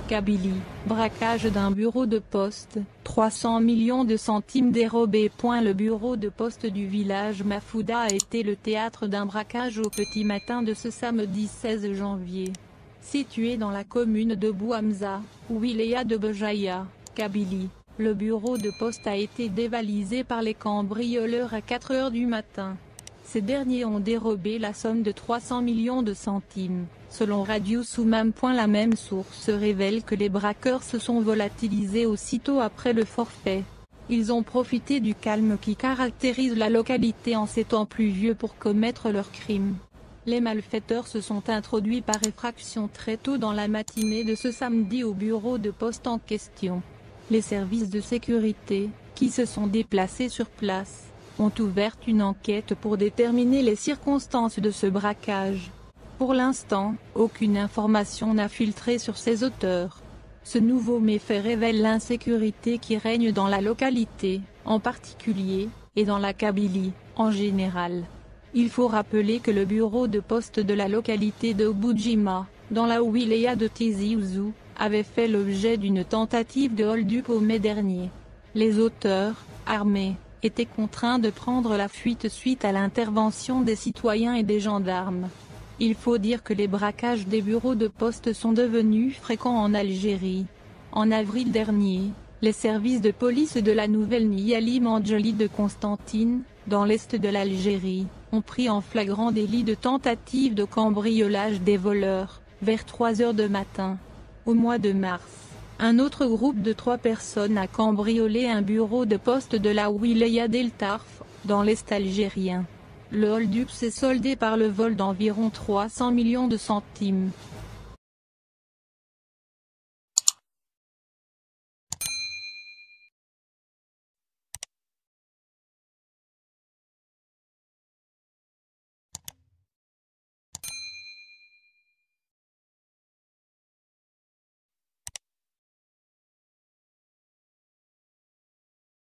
Kabylie, braquage d'un bureau de poste, 300 millions de centimes dérobés. Le bureau de poste du village Mafouda a été le théâtre d'un braquage au petit matin de ce samedi 16 janvier. Situé dans la commune de Bouhamza, wilaya de Béjaïa, Kabylie, le bureau de poste a été dévalisé par les cambrioleurs à 4 heures du matin. Ces derniers ont dérobé la somme de 300 millions de centimes. Selon Radio Soumam. La même source révèle que les braqueurs se sont volatilisés aussitôt après le forfait. Ils ont profité du calme qui caractérise la localité en ces temps pluvieux pour commettre leurs crimes. Les malfaiteurs se sont introduits par effraction très tôt dans la matinée de ce samedi au bureau de poste en question. Les services de sécurité, qui se sont déplacés sur place, ont ouvert une enquête pour déterminer les circonstances de ce braquage. Pour l'instant, aucune information n'a filtré sur ses auteurs. Ce nouveau méfait révèle l'insécurité qui règne dans la localité, en particulier, et dans la Kabylie, en général. Il faut rappeler que le bureau de poste de la localité de Boudjima, dans la wilaya de Tizi Ouzou, avait fait l'objet d'une tentative de hold-up au mai dernier. Les auteurs, armés, étaient contraints de prendre la fuite suite à l'intervention des citoyens et des gendarmes. Il faut dire que les braquages des bureaux de poste sont devenus fréquents en Algérie. En avril dernier, les services de police de la nouvelle Niali Mandjoli de Constantine, dans l'est de l'Algérie, ont pris en flagrant délit de tentative de cambriolage des voleurs, vers 3 heures du matin. Au mois de mars, un autre groupe de 3 personnes a cambriolé un bureau de poste de la wilaya d'El Tarf, dans l'est algérien. Le hold-up s'est soldé par le vol d'environ 300 millions de centimes.